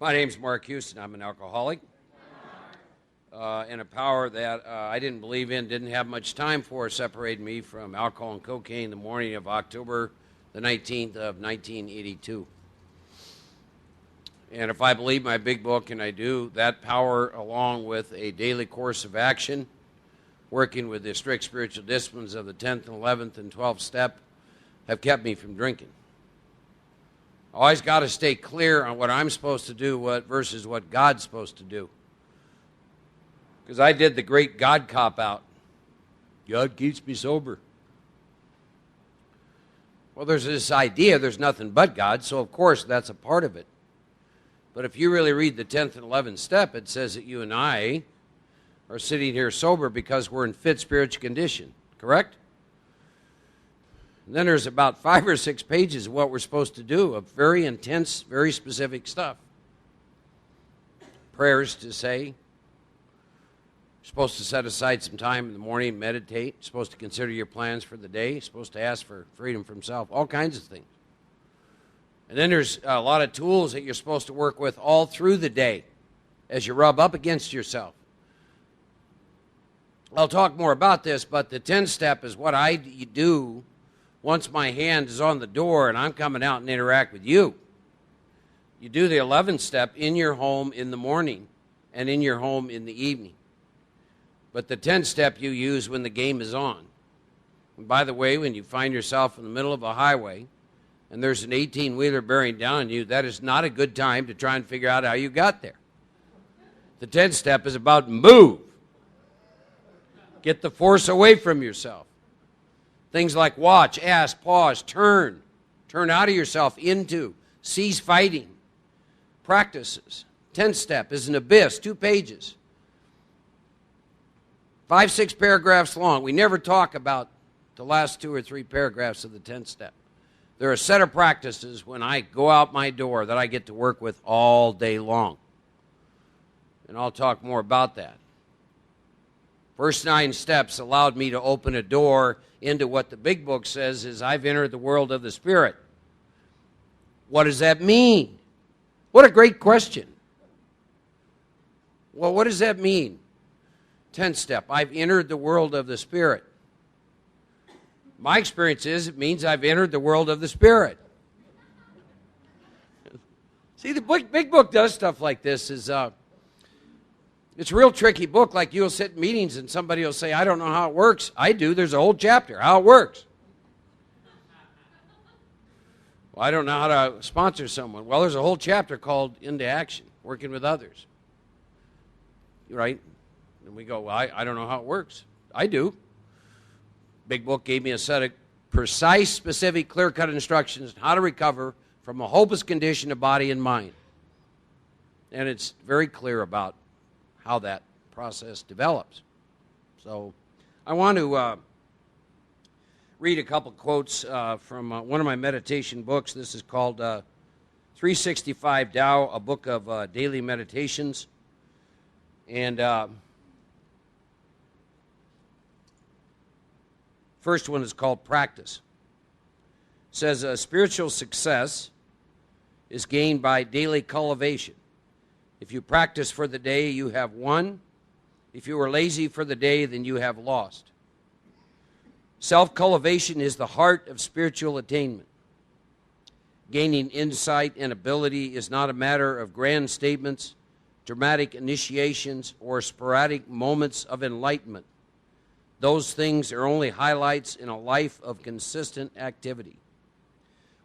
My name's Mark Houston. I'm an alcoholic. And a power that I didn't believe in, didn't have much time for, separated me from alcohol and cocaine the morning of October the 19th of 1982. And if I believe my big book, and I do, that power, along with a daily course of action, working with the strict spiritual disciplines of the 10th and 11th and 12th step, have kept me from drinking. Always got to stay clear on what I'm supposed to do versus what God's supposed to do. Because I did the great God cop-out. God keeps me sober. Well, there's this idea there's nothing but God, so of course that's a part of it. But if you really read the 10th and 11th step, it says that you and I are sitting here sober because we're in fit spiritual condition, correct? And then there's about 5 or 6 pages of what we're supposed to do, of very intense, very specific stuff. Prayers to say. You're supposed to set aside some time in the morning, meditate. You're supposed to consider your plans for the day. You're supposed to ask for freedom from self, all kinds of things. And then there's a lot of tools that you're supposed to work with all through the day as you rub up against yourself. I'll talk more about this, but the 10th step is what I do once my hand is on the door and I'm coming out and interact with you. You do the 11th step in your home in the morning and in your home in the evening. But the 10th step you use when the game is on. And by the way, when you find yourself in the middle of a highway and there's an 18-wheeler bearing down on you, that is not a good time to try and figure out how you got there. The 10th step is about move. Get the force away from yourself. Things like watch, ask, pause, turn. Turn out of yourself into. Cease fighting. Practices. 10th step is an abyss, 2 pages. 5, 6 paragraphs long. We never talk about the last 2 or 3 paragraphs of the 10th step. There are a set of practices when I go out my door that I get to work with all day long. And I'll talk more about that. First 9 steps allowed me to open a door into what the big book says is I've entered the world of the Spirit. What does that mean? What a great question. Well, what does that mean? 10th step, I've entered the world of the Spirit. My experience is it means I've entered the world of the Spirit. See, the big book does stuff like this. It's a real tricky book. Like you'll sit in meetings and somebody will say, I don't know how it works. I do. There's a whole chapter, how it works. Well, I don't know how to sponsor someone. Well, there's a whole chapter called Into Action, working with others. Right? And we go, well, I don't know how it works. I do. Big book gave me a set of precise, specific, clear-cut instructions on how to recover from a hopeless condition of body and mind. And it's very clear about how that process develops. So I want to read a couple quotes from one of my meditation books. This is called 365 Tao, a book of daily meditations. And first one is called Practice. It says, spiritual success is gained by daily cultivation. If you practice for the day, you have won. If you are lazy for the day, then you have lost. Self-cultivation is the heart of spiritual attainment. Gaining insight and ability is not a matter of grand statements, dramatic initiations, or sporadic moments of enlightenment. Those things are only highlights in a life of consistent activity.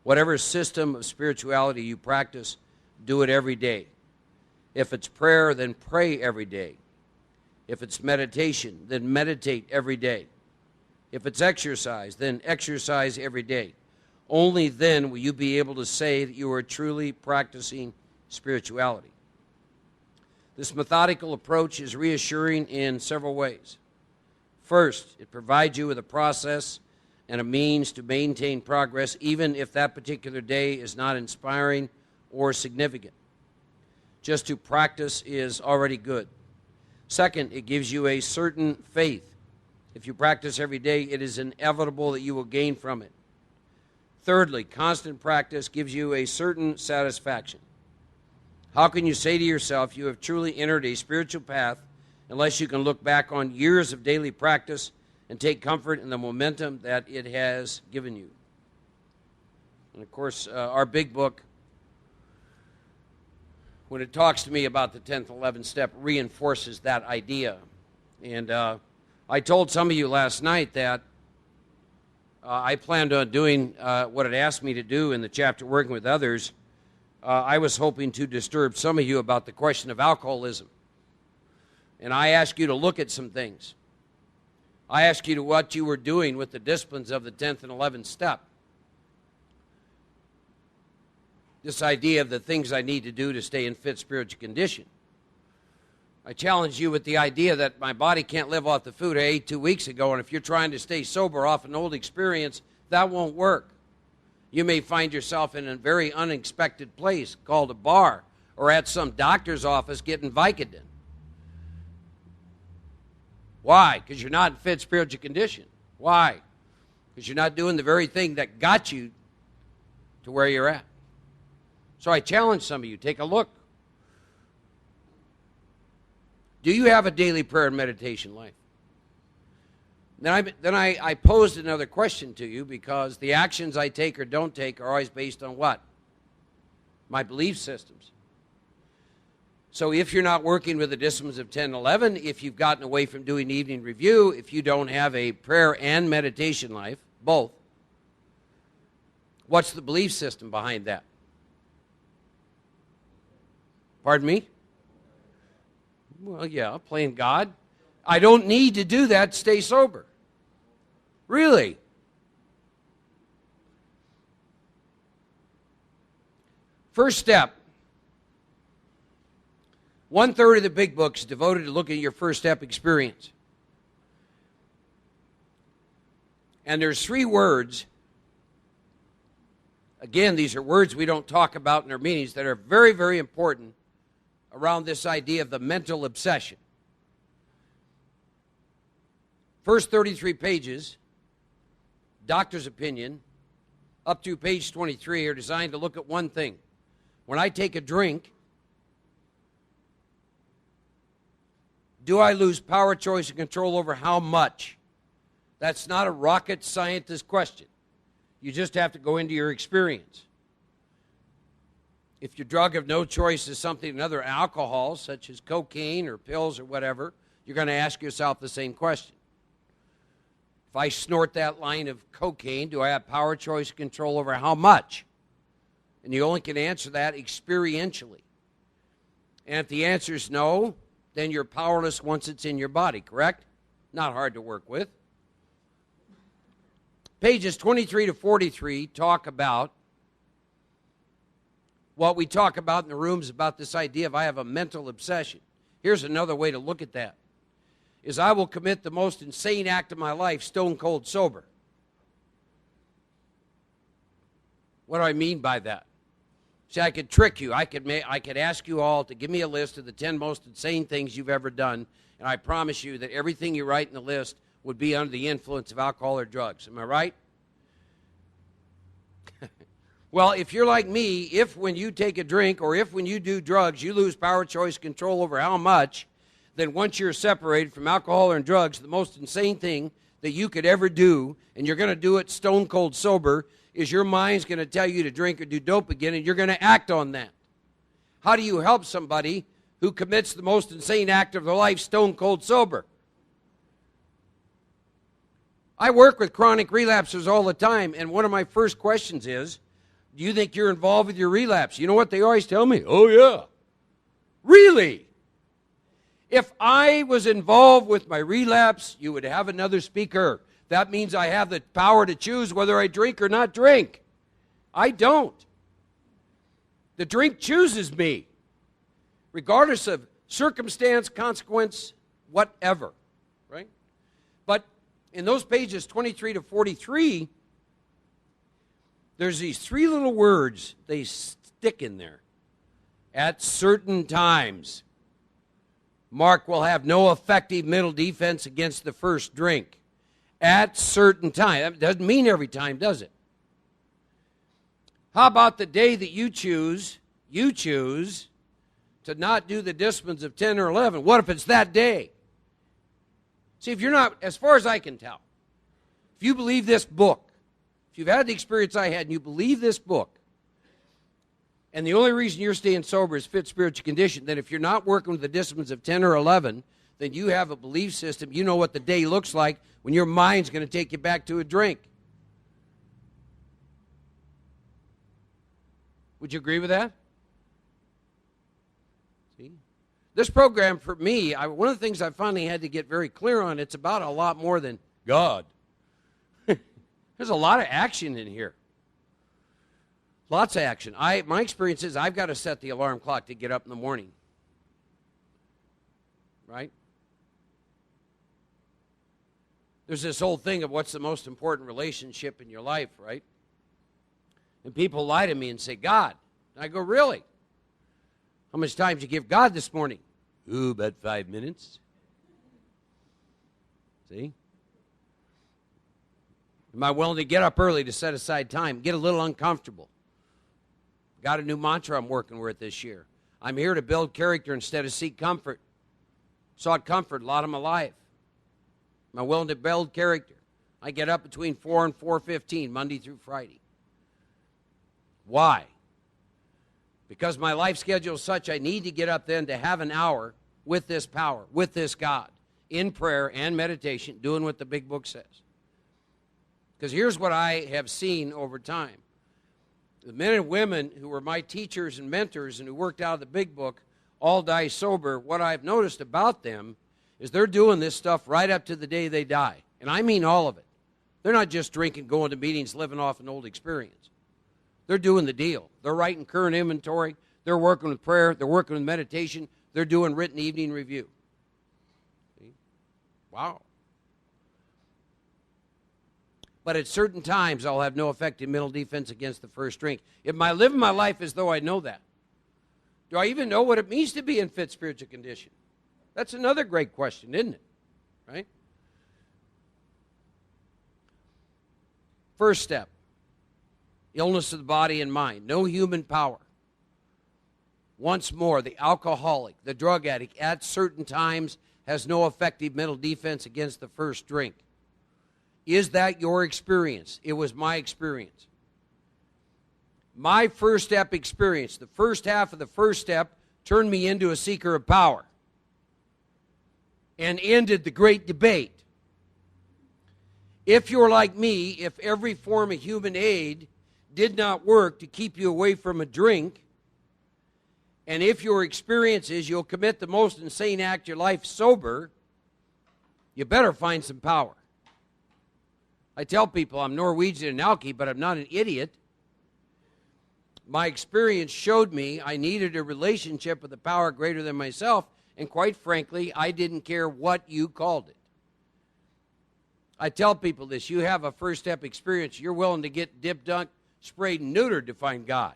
Whatever system of spirituality you practice, do it every day. If it's prayer, then pray every day. If it's meditation, then meditate every day. If it's exercise, then exercise every day. Only then will you be able to say that you are truly practicing spirituality. This methodical approach is reassuring in several ways. First, it provides you with a process and a means to maintain progress, even if that particular day is not inspiring or significant. Just to practice is already good. Second, it gives you a certain faith. If you practice every day, it is inevitable that you will gain from it. Thirdly, constant practice gives you a certain satisfaction. How can you say to yourself you have truly entered a spiritual path unless you can look back on years of daily practice and take comfort in the momentum that it has given you? And of course, our big book, when it talks to me about the 10th, 11th step, reinforces that idea. And I told some of you last night that I planned on doing what it asked me to do in the chapter Working with Others. I was hoping to disturb some of you about the question of alcoholism. And I asked you to look at some things. I asked you to what you were doing with the disciplines of the 10th and 11th step. This idea of the things I need to do to stay in fit spiritual condition. I challenged you with the idea that my body can't live off the food I ate 2 weeks ago, and if you're trying to stay sober off an old experience, that won't work. You may find yourself in a very unexpected place called a bar or at some doctor's office getting Vicodin. Why? Because you're not in fit spiritual condition. Why? Because you're not doing the very thing that got you to where you're at. So I challenge some of you, take a look. Do you have a daily prayer and meditation life? Then I posed another question to you, because the actions I take or don't take are always based on what? My belief systems. So if you're not working with the disciplines of 10 and 11, if you've gotten away from doing evening review, if you don't have a prayer and meditation life, both, what's the belief system behind that? Pardon me? Well, yeah, playing God. I don't need to do that to stay sober. Really? First step. 1/3 of the big book is devoted to looking at your first step experience. And there's 3 words. Again, these are words we don't talk about in our meetings that are very, very important around this idea of the mental obsession. First 33 pages, doctor's opinion, up to page 23, are designed to look at one thing. When I take a drink, do I lose power, choice, and control over how much? That's not a rocket scientist question. You just have to go into your experience. If your drug of no choice is something, another alcohol, such as cocaine or pills or whatever, you're going to ask yourself the same question. If I snort that line of cocaine, do I have power, choice, control over how much? And you only can answer that experientially. And if the answer is no, then you're powerless once it's in your body, correct? Not hard to work with. Pages 23 to 43 talk about what we talk about in the rooms about this idea of I have a mental obsession. Here's another way to look at that, is I will commit the most insane act of my life stone cold sober. What do I mean by that? See, I could trick you. I could ask you all to give me a list of the 10 most insane things you've ever done, and I promise you that everything you write in the list would be under the influence of alcohol or drugs. Am I right? Well, if you're like me, if when you take a drink or if when you do drugs you lose power, choice, control over how much, then once you're separated from alcohol and drugs, the most insane thing that you could ever do, and you're going to do it stone cold sober, is your mind's going to tell you to drink or do dope again, and you're going to act on that. How do you help somebody who commits the most insane act of their life stone cold sober? I work with chronic relapsers all the time, and one of my first questions is, do you think you're involved with your relapse? You know what they always tell me? Oh, yeah. Really? If I was involved with my relapse, you would have another speaker. That means I have the power to choose whether I drink or not drink. I don't. The drink chooses me, regardless of circumstance, consequence, whatever. Right? But in those pages 23 to 43, there's these 3 little words they stick in there. At certain times, Mark will have no effective mental defense against the first drink. At certain time. That doesn't mean every time, does it? How about the day that you choose to not do the disciplines of 10 or 11. What if it's that day? See, if you're not, as far as I can tell, if you believe this book, if you've had the experience I had and you believe this book, and the only reason you're staying sober is fit spiritual condition, then if you're not working with the disciplines of 10 or 11, then you have a belief system. You know what the day looks like when your mind's going to take you back to a drink. Would you agree with that? See? This program, for me, one of the things I finally had to get very clear on, it's about a lot more than God. There's a lot of action in here. Lots of action. My experience is I've got to set the alarm clock to get up in the morning. Right? There's this whole thing of what's the most important relationship in your life, right? And people lie to me and say, God. And I go, really? How much time did you give God this morning? Ooh, about 5 minutes. See? Am I willing to get up early to set aside time? Get a little uncomfortable. Got a new mantra I'm working with this year. I'm here to build character instead of seek comfort. Sought comfort a lot of my life. Am I willing to build character? I get up between 4 and 4:15, Monday through Friday. Why? Because my life schedule is such I need to get up then to have an hour with this power, with this God, in prayer and meditation, doing what the big book says. Because here's what I have seen over time. The men and women who were my teachers and mentors and who worked out of the big book all die sober. What I've noticed about them is they're doing this stuff right up to the day they die. And I mean all of it. They're not just drinking, going to meetings, living off an old experience. They're doing the deal. They're writing current inventory. They're working with prayer. They're working with meditation. They're doing written evening review. See? Wow. But at certain times, I'll have no effective mental defense against the first drink. Am I living my life as though I know that? Do I even know what it means to be in fit spiritual condition? That's another great question, isn't it? Right? First step, illness of the body and mind. No human power. Once more, the alcoholic, the drug addict, at certain times has no effective mental defense against the first drink. Is that your experience? It was my experience. My first step experience, the first half of the first step, turned me into a seeker of power and ended the great debate. If you're like me, if every form of human aid did not work to keep you away from a drink, and if your experience is you'll commit the most insane act of your life sober, you better find some power. I tell people I'm Norwegian and alky, but I'm not an idiot. My experience showed me I needed a relationship with a power greater than myself, and quite frankly, I didn't care what you called it. I tell people this, you have a first step experience, you're willing to get dipped, dunked, sprayed, and neutered to find God.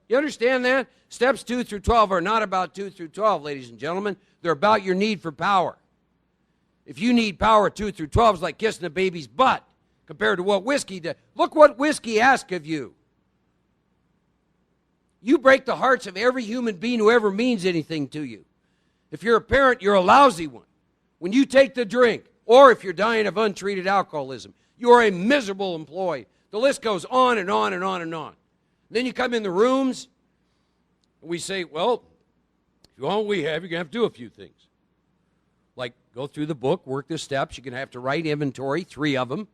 You understand that? Steps 2 through 12 are not about 2 through 12, ladies and gentlemen. They're about your need for power. If you need power, 2 through 12 is like kissing a baby's butt compared to what whiskey does. Look what whiskey asks of you. You break the hearts of every human being who ever means anything to you. If you're a parent, you're a lousy one. When you take the drink, or if you're dying of untreated alcoholism, you're a miserable employee. The list goes on and on and on and on. And then you come in the rooms, and we say, well, if you want what we have, you're going to have to do a few things. Like go through the book, work the steps. You're going to have to write inventory, 3 of them.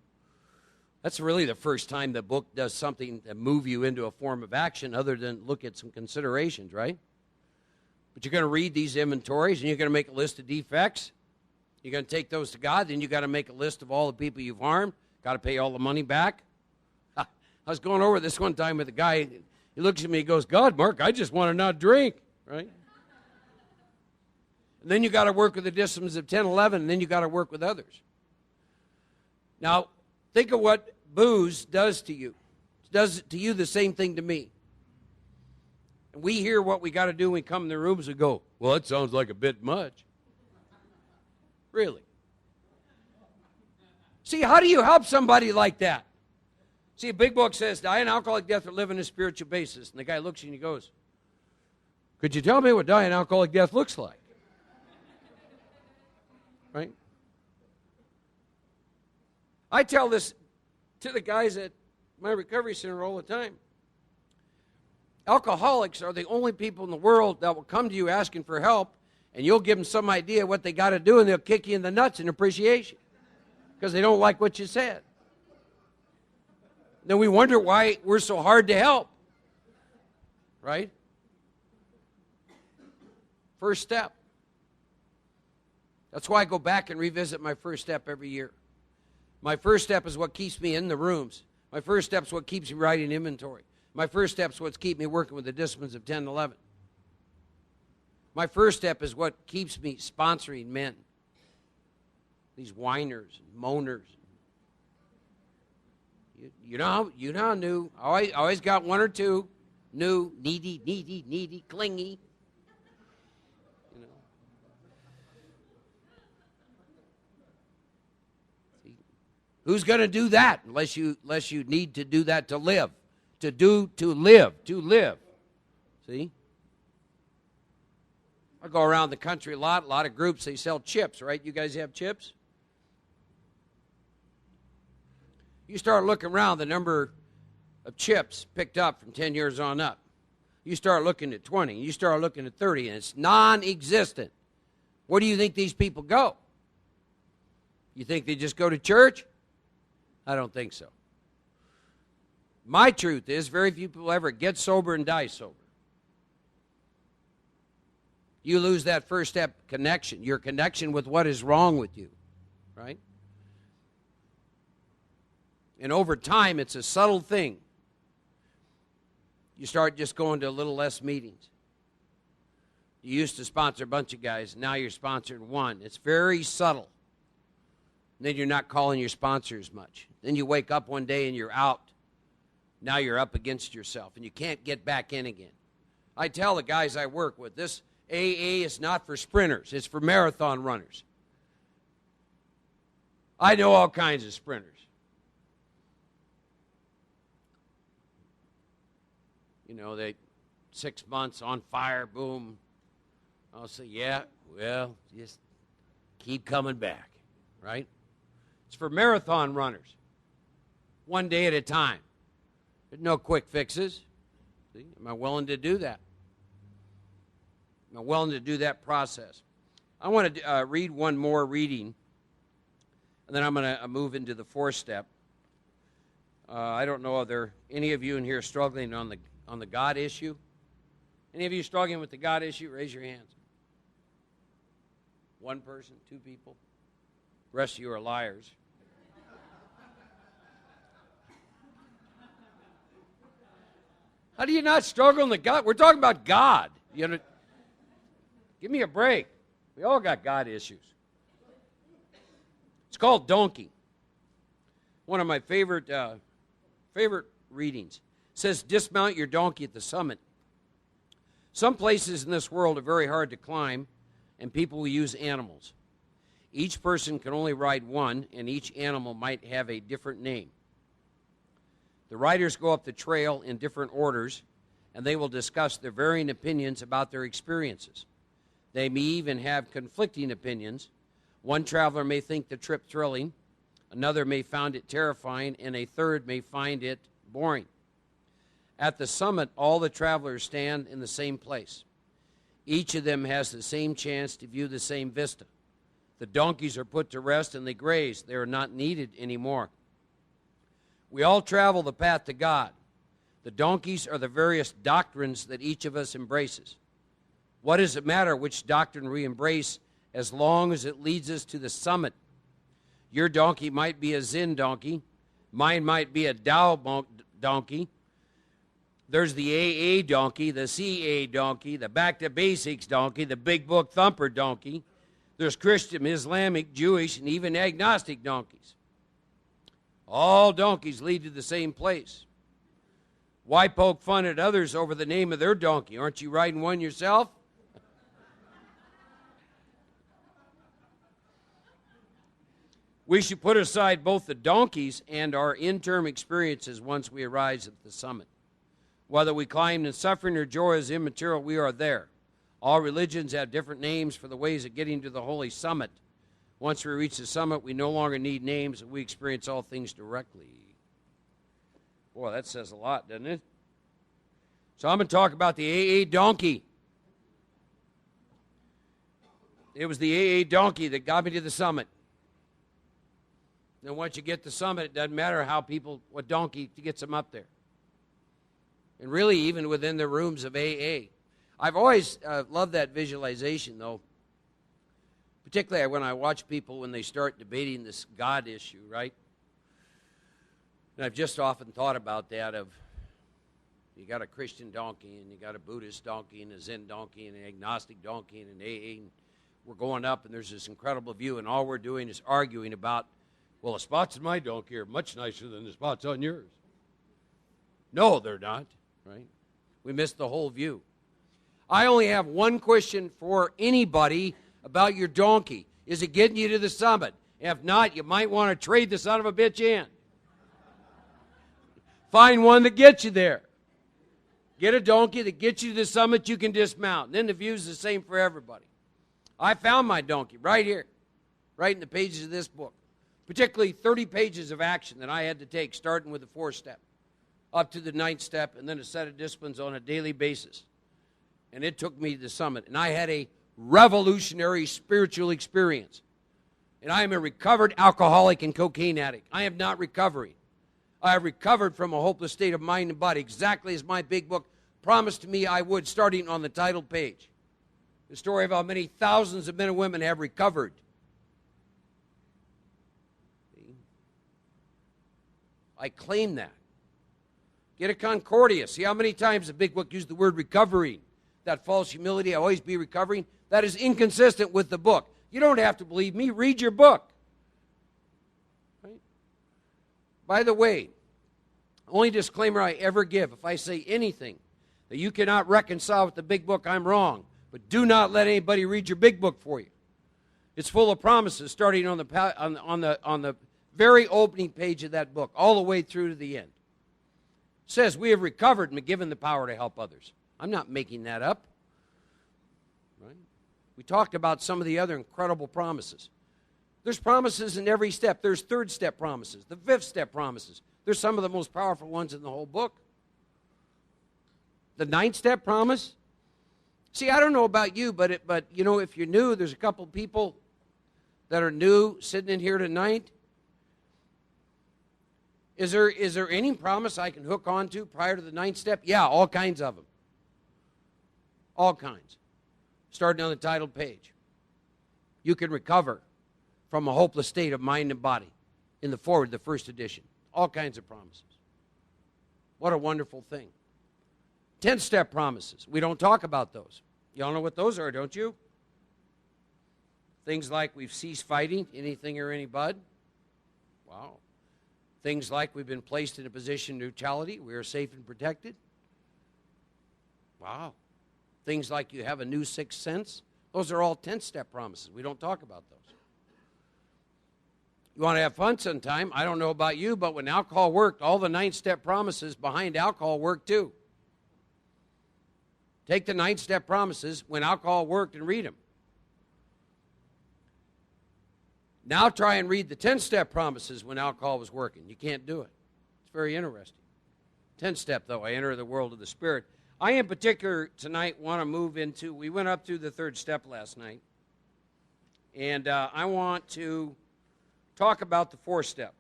That's really the first time the book does something to move you into a form of action other than look at some considerations, right? But you're going to read these inventories, and you're going to make a list of defects. You're going to take those to God. Then you've got to make a list of all the people you've harmed. Got to pay all the money back. I was going over this one time with a guy. He looks at me and goes, God, Mark, I just want to not drink, right? And then you got to work with the disciplines of 10, 11, and then you got to work with others. Now, think of what booze does to you. It does to you the same thing to me. And we hear what we got to do when we come in the rooms and go, well, that sounds like a bit much. Really? See, how do you help somebody like that? See, a big book says, die an alcoholic death or live on a spiritual basis. And the guy looks at you and he goes, Could you tell me what dying alcoholic death looks like? Right? I tell this to the guys at my recovery center all the time. Alcoholics are the only people in the world that will come to you asking for help, and you'll give them some idea what they got to do, and they'll kick you in the nuts in appreciation because they don't like what you said. Then we wonder why we're so hard to help. Right? First step. That's why I go back and revisit my first step every year. My first step is what keeps me in the rooms. My first step is what keeps me writing inventory. My first step is what's keeping me working with the disciplines of 10 and 11. My first step is what keeps me sponsoring men. These whiners and moaners. You know how new. I always got one or two new, needy, clingy. You know. See, who's going to do that unless you need to do that to live? To live. See? I go around the country a lot of groups, they sell chips, right? You guys have chips? You start looking around the number of chips picked up from 10 years on up. You start looking at 20, you start looking at 30, and it's non-existent. Where do you think these people go? You think they just go to church? I don't think so. My truth is, very few people ever get sober and die sober. You lose that first step connection, your connection with what is wrong with you, right? And over time, it's a subtle thing. You start just going to a little less meetings. You used to sponsor a bunch of guys. Now you're sponsoring one. It's very subtle. And then you're not calling your sponsors much. Then you wake up one day and you're out. Now you're up against yourself, and you can't get back in again. I tell the guys I work with, this AA is not for sprinters. It's for marathon runners. I know all kinds of sprinters. You know, they 6 months on fire, boom. I'll say, yeah, well, just keep coming back, right? It's for marathon runners. One day at a time. There's no quick fixes. See? Am I willing to do that? Am I willing to do that process? I want to read one more reading, and then I'm going to move into the fourth step. I don't know if there are any of you in here struggling on the God issue. Any of you struggling with the God issue? Raise your hands. One person, two people. The rest of you are liars. How do you not struggle in the God? We're talking about God. You know, give me a break. We all got God issues. It's called donkey. One of my favorite readings. It says, dismount your donkey at the summit. Some places in this world are very hard to climb, and people will use animals. Each person can only ride one, and each animal might have a different name. The riders go up the trail in different orders, and they will discuss their varying opinions about their experiences. They may even have conflicting opinions. One traveler may think the trip thrilling, another may find it terrifying, and a third may find it boring. At the summit, all the travelers stand in the same place. Each of them has the same chance to view the same vista. The donkeys are put to rest and they graze. They are not needed anymore. We all travel the path to God. The donkeys are the various doctrines that each of us embraces. What does it matter which doctrine we embrace as long as it leads us to the summit? Your donkey might be a Zen donkey. Mine might be a Tao donkey. There's the AA donkey, the CA donkey, the Back to Basics donkey, the Big Book Thumper donkey. There's Christian, Islamic, Jewish, and even agnostic donkeys. All donkeys lead to the same place. Why poke fun at others over the name of their donkey? Aren't you riding one yourself? We should put aside both the donkeys and our in-term experiences once we arrive at the summit. Whether we climb in suffering or joy is immaterial, we are there. All religions have different names for the ways of getting to the holy summit. Once we reach the summit, we no longer need names, and we experience all things directly. Boy, that says a lot, doesn't it? So I'm going to talk about the AA donkey. It was the AA donkey that got me to the summit. And once you get to the summit, it doesn't matter what donkey gets them up there. And really, even within the rooms of AA. I've always loved that visualization, though. Particularly when I watch people when they start debating this God issue, right? And I've just often thought about that of, you got a Christian donkey, and you got a Buddhist donkey, and a Zen donkey, and an agnostic donkey, and an AA, and we're going up, and there's this incredible view, and all we're doing is arguing about, well, the spots in my donkey are much nicer than the spots on yours. No, they're not, right? We missed the whole view. I only have one question for anybody about your donkey. Is it getting you to the summit? If not, you might want to trade the son of a bitch in. Find one that gets you there. Get a donkey that gets you to the summit you can dismount. And then the view's the same for everybody. I found my donkey right here, right in the pages of this book. Particularly 30 pages of action that I had to take, starting with the 4th step, up to the 9th step, and then a set of disciplines on a daily basis. And it took me to the summit. And I had a revolutionary spiritual experience. And I am a recovered alcoholic and cocaine addict. I am not recovering. I have recovered from a hopeless state of mind and body, exactly as my big book promised to me I would, starting on the title page. The story of how many thousands of men and women have recovered. I claim that. Get a Concordia. See how many times the big book used the word recovering. That false humility, I always be recovering. That is inconsistent with the book. You don't have to believe me. Read your book. Right? By the way, only disclaimer I ever give, if I say anything that you cannot reconcile with the big book, I'm wrong. But do not let anybody read your big book for you. It's full of promises, starting on the very opening page of that book, all the way through to the end. It says, we have recovered and been given the power to help others. I'm not making that up. Right? We talked about some of the other incredible promises. There's promises in every step. There's 3rd step promises, the 5th step promises. There's some of the most powerful ones in the whole book. The 9th step promise. See, I don't know about you, but you know, if you're new, there's a couple people that are new sitting in here tonight. Is there any promise I can hook onto prior to the 9th step? Yeah, all kinds of them. All kinds. Starting on the title page. You can recover from a hopeless state of mind and body in the forward, the 1st edition. All kinds of promises. What a wonderful thing. 10th step promises. We don't talk about those. Y'all know what those are, don't you? Things like we've ceased fighting anything or anybody. Wow. Things like we've been placed in a position of neutrality. We are safe and protected. Wow. Things like you have a new 6th sense. Those are all 10th step promises. We don't talk about those. You want to have fun sometime? I don't know about you, but when alcohol worked, all the 9th step promises behind alcohol worked too. Take the 9th step promises when alcohol worked and read them. Now try and read the 10th step promises when alcohol was working. You can't do it. It's very interesting. 10th step, though, I enter the world of the Spirit. I, in particular, tonight want to move into, we went up through the 3rd step last night, and I want to talk about the 4th step.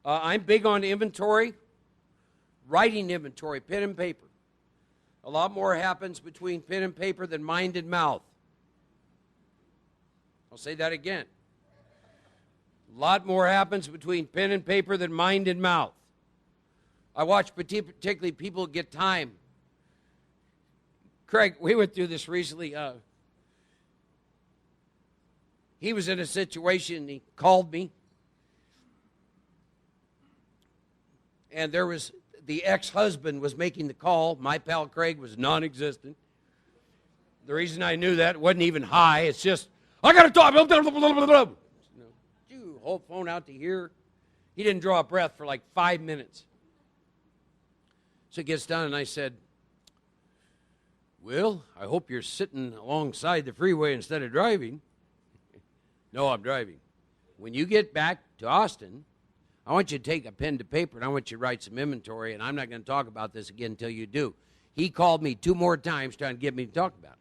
I'm big on inventory, writing inventory, pen and paper. A lot more happens between pen and paper than mind and mouth. I'll say that again. A lot more happens between pen and paper than mind and mouth. I watch particularly people get time. Craig, we went through this recently. He was in a situation, he called me. And there was, the ex-husband was making the call. My pal Craig was non-existent. The reason I knew that, it wasn't even high. It's just, I got to talk. Hold phone out to here. He didn't draw a breath for like 5 minutes. So it gets done, and I said, well, I hope you're sitting alongside the freeway instead of driving. No, I'm driving. When you get back to Austin, I want you to take a pen to paper, and I want you to write some inventory, and I'm not going to talk about this again until you do. He called me 2 more times trying to get me to talk about it.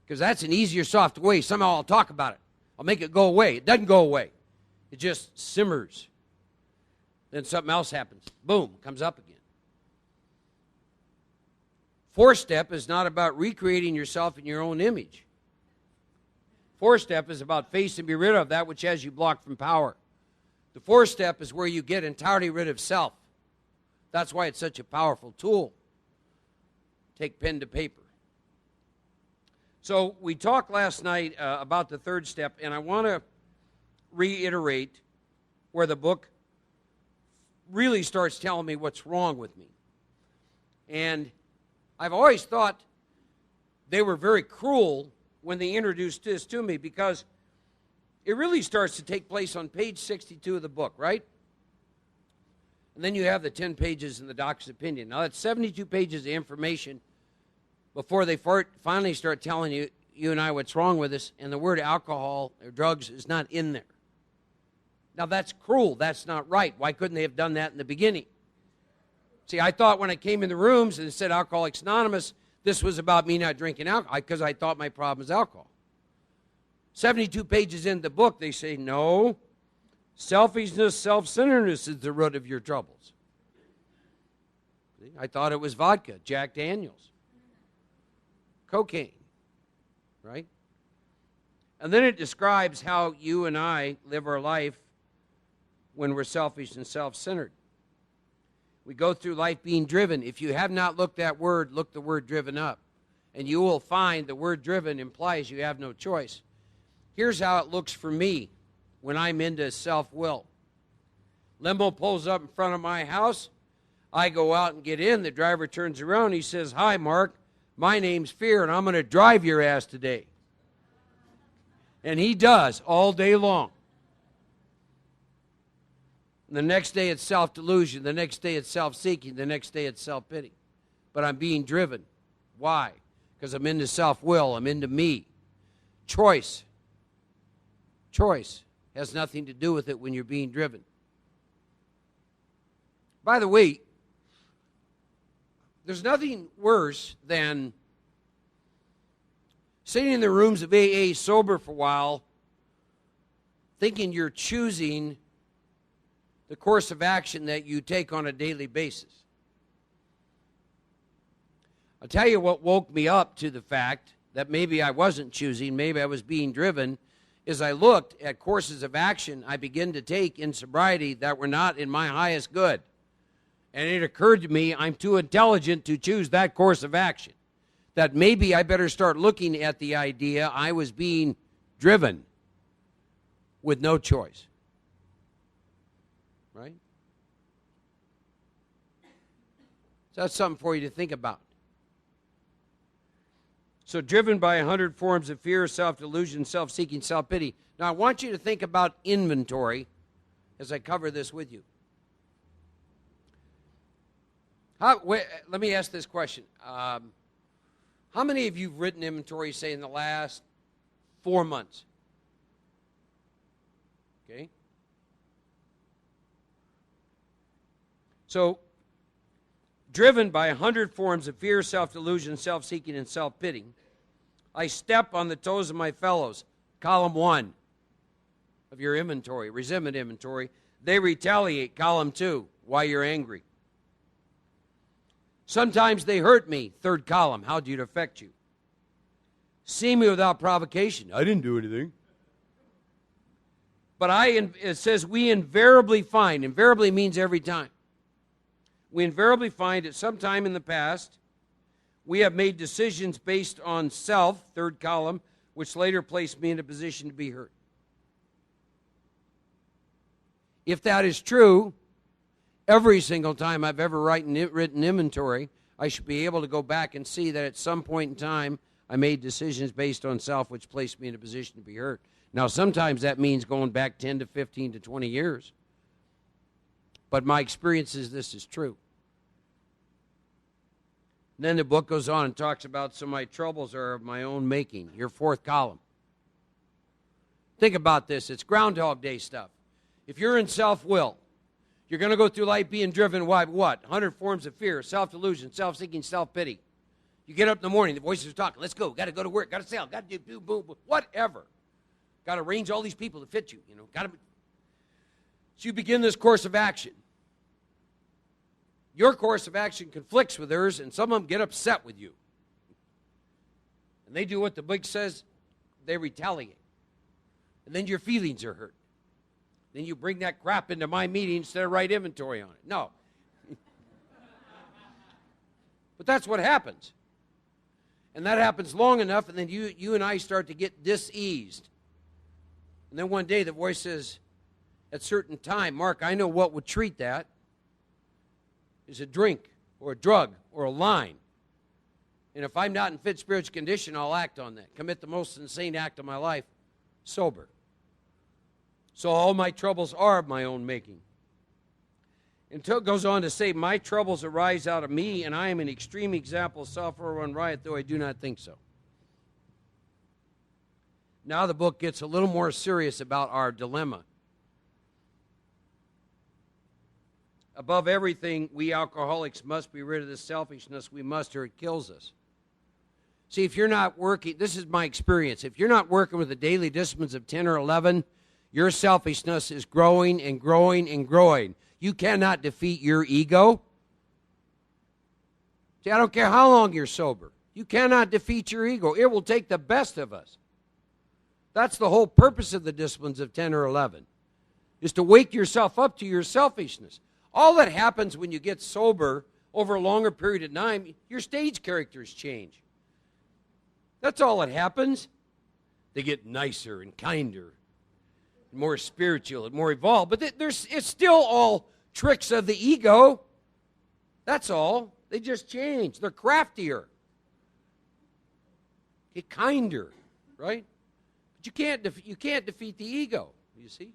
Because that's an easier, soft way. Somehow I'll talk about it. I'll make it go away. It doesn't go away. It just simmers. Then something else happens. Boom, comes up again. 4th step is not about recreating yourself in your own image. 4th step is about face and be rid of that which has you blocked from power. The 4th step is where you get entirely rid of self. That's why it's such a powerful tool. Take pen to paper. So we talked last night about the 3rd step, and I want to reiterate where the book really starts telling me what's wrong with me. And I've always thought they were very cruel when they introduced this to me, because it really starts to take place on page 62 of the book, right? And then you have the 10 pages in the doctor's opinion. Now, that's 72 pages of information before they finally start telling you and I what's wrong with us, and the word alcohol or drugs is not in there. Now, that's cruel. That's not right. Why couldn't they have done that in the beginning? See, I thought when I came in the rooms and it said Alcoholics Anonymous, this was about me not drinking alcohol, because I thought my problem was alcohol. 72 pages into the book, they say, no, selfishness, self-centeredness is the root of your troubles. See, I thought it was vodka, Jack Daniels, cocaine, right? And then it describes how you and I live our life when we're selfish and self-centered. We go through life being driven. If you have not looked that word, look the word driven up. And you will find the word driven implies you have no choice. Here's how it looks for me when I'm into self-will. Limo pulls up in front of my house. I go out and get in. The driver turns around. He says, hi, Mark. My name's Fear, and I'm going to drive your ass today. And he does all day long. The next day it's self-delusion. The next day it's self-seeking. The next day it's self-pity. But I'm being driven. Why? Because I'm into self-will. I'm into me. Choice. Choice has nothing to do with it when you're being driven. By the way, there's nothing worse than sitting in the rooms of AA sober for a while, thinking you're choosing the course of action that you take on a daily basis. I'll tell you what woke me up to the fact that maybe I wasn't choosing, maybe I was being driven, is I looked at courses of action I began to take in sobriety that were not in my highest good. And it occurred to me I'm too intelligent to choose that course of action. That maybe I better start looking at the idea I was being driven with no choice. Right? So that's something for you to think about. So driven by 100 forms of fear, self-delusion, self-seeking, self-pity. Now I want you to think about inventory as I cover this with you. Let me ask this question. How many of you have written inventory, say, in the last 4 months? Okay. So, driven by 100 forms of fear, self-delusion, self-seeking, and self-pity, I step on the toes of my fellows. Column 1 of your inventory, resentment inventory. They retaliate. Column 2, why you're angry. Sometimes they hurt me. 3rd column, how did it affect you? See me without provocation. I didn't do anything. But it says we invariably find. Invariably means every time. We invariably find at some time in the past, we have made decisions based on self, 3rd column, which later placed me in a position to be hurt. If that is true, every single time I've ever written inventory, I should be able to go back and see that at some point in time, I made decisions based on self, which placed me in a position to be hurt. Now, sometimes that means going back 10 to 15 to 20 years. But my experience is this is true. And then the book goes on and talks about, so my troubles are of my own making. Your fourth column. Think about this. It's Groundhog Day stuff. If you're in self-will, you're going to go through life being driven by what? 100 forms of fear, self-delusion, self-seeking, self-pity. You get up in the morning, the voices are talking. Let's go. Got to go to work. Got to sell. Got to do boom, boom, whatever. Got to arrange all these people to fit you. Got to. So you begin this course of action. Your course of action conflicts with theirs, and some of them get upset with you. And they do what the book says. They retaliate. And then your feelings are hurt. Then you bring that crap into my meeting instead of write inventory on it. No. But that's what happens. And that happens long enough, and then you and I start to get diseased. And then one day the voice says, at a certain time, Mark, I know what would treat that. Is a drink or a drug or a line. And if I'm not in fit spiritual condition, I'll act on that. Commit the most insane act of my life, sober. So all my troubles are of my own making. Until it goes on to say, my troubles arise out of me, and I am an extreme example of self-run riot, though I do not think so. Now the book gets a little more serious about our dilemma. Above everything, we alcoholics must be rid of this selfishness. We must, or it kills us. See, if you're not working, this is my experience. If you're not working with the daily disciplines of 10 or 11, your selfishness is growing and growing and growing. You cannot defeat your ego. See, I don't care how long you're sober. You cannot defeat your ego. It will take the best of us. That's the whole purpose of the disciplines of 10 or 11, is to wake yourself up to your selfishness. All that happens when you get sober over a longer period of time, your stage characters change. That's all that happens. They get nicer and kinder, and more spiritual and more evolved. But it's still all tricks of the ego. That's all. They just change. They're craftier. Get kinder, right? But you can't defeat the ego, you see.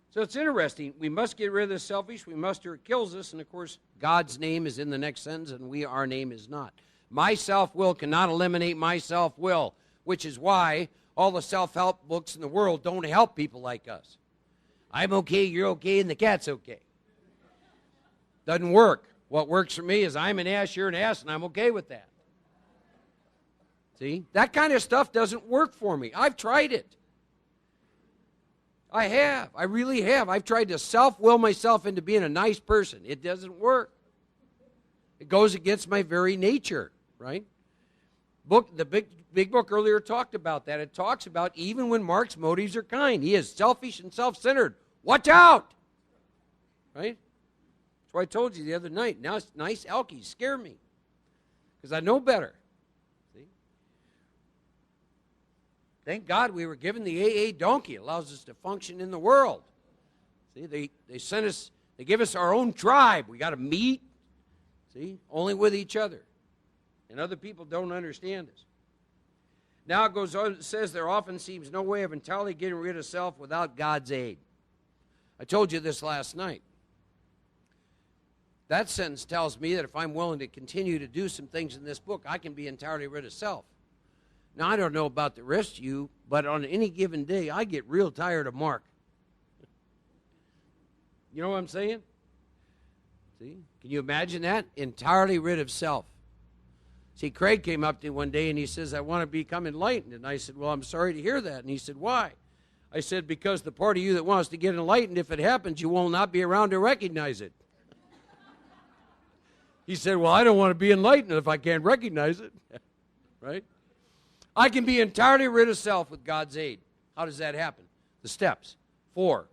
So it's interesting. We must get rid of the selfish. We must, or it kills us. And, of course, God's name is in the next sentence, and our name is not. My self-will cannot eliminate my self-will, which is why all the self-help books in the world don't help people like us. I'm okay, you're okay, and the cat's okay. Doesn't work. What works for me is I'm an ass, you're an ass, and I'm okay with that. See? That kind of stuff doesn't work for me. I've tried it. I have. I really have. I've tried to self-will myself into being a nice person. It doesn't work. It goes against my very nature, right? The big book earlier talked about that. It talks about even when Mark's motives are kind. He is selfish and self-centered. Watch out! Right? That's why I told you the other night. Now it's nice alkies scare me because I know better. Thank God we were given the AA donkey. It allows us to function in the world. See, they sent us, they give us our own tribe. We got to meet, see, only with each other. And other people don't understand us. Now it goes on, it says there often seems no way of entirely getting rid of self without God's aid. I told you this last night. That sentence tells me that if I'm willing to continue to do some things in this book, I can be entirely rid of self. Now, I don't know about the rest of you, but on any given day, I get real tired of Mark. You know what I'm saying? See? Can you imagine that? Entirely rid of self. See, Craig came up to me one day and he says, I want to become enlightened. And I said, well, I'm sorry to hear that. And he said, why? I said, because the part of you that wants to get enlightened, if it happens, you will not be around to recognize it. He said, well, I don't want to be enlightened if I can't recognize it. Right? I can be entirely rid of self with God's aid. How does that happen? The steps. 4,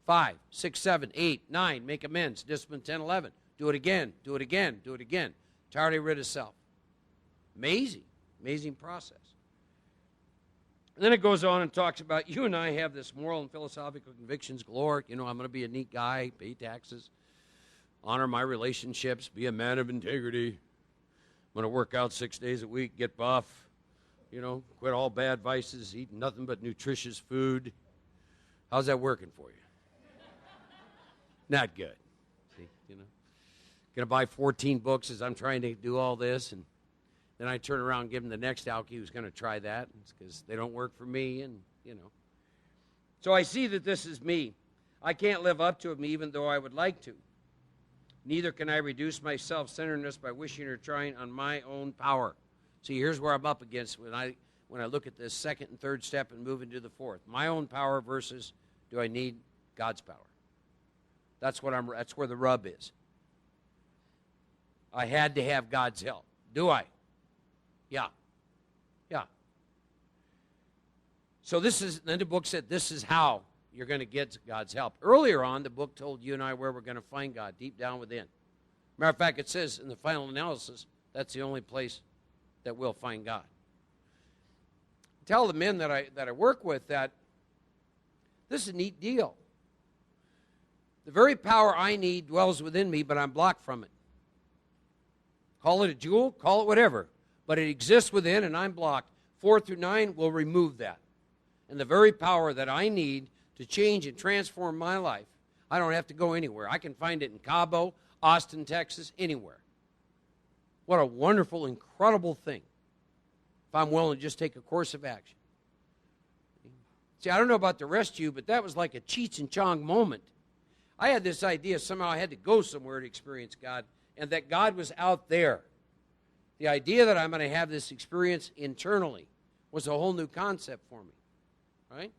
5, 6, 7, 8, 9. Make amends. Discipline 10, 11. Do it again. Do it again. Do it again. Entirely rid of self. Amazing. Amazing process. And then it goes on and talks about you and I have this moral and philosophical convictions galore. You know, I'm going to be a neat guy, pay taxes, honor my relationships, be a man of integrity. I'm going to work out 6 days a week, get buff. You know, quit all bad vices, eat nothing but nutritious food. How's that working for you? Not good. See, you know, Going to buy 14 books as I'm trying to do all this, and then I turn around and give them the next alky who's going to try that because they don't work for me, and, So I see that this is me. I can't live up to them even though I would like to. Neither can I reduce my self-centeredness by wishing or trying on my own power. See, here's where I'm up against when I look at this second and third step and move into the fourth. My own power versus do I need God's power? That's where the rub is. I had to have God's help. Do I? Yeah. So then the book said this is how you're going to get God's help. Earlier on, the book told you and I where we're going to find God, deep down within. Matter of fact, it says in the final analysis, that's the only place that we'll find God. Tell the men that I work with that this is a neat deal. The very power I need dwells within me, but I'm blocked from it. Call it a jewel, call it whatever, but it exists within and I'm blocked. 4 through 9 will remove that. And the very power that I need to change and transform my life, I don't have to go anywhere. I can find it in Cabo, Austin, Texas, anywhere. What a wonderful, incredible thing if I'm willing to just take a course of action. See, I don't know about the rest of you, but that was like a Cheech and Chong moment. I had this idea somehow I had to go somewhere to experience God, and that God was out there. The idea that I'm going to have this experience internally was a whole new concept for me, right?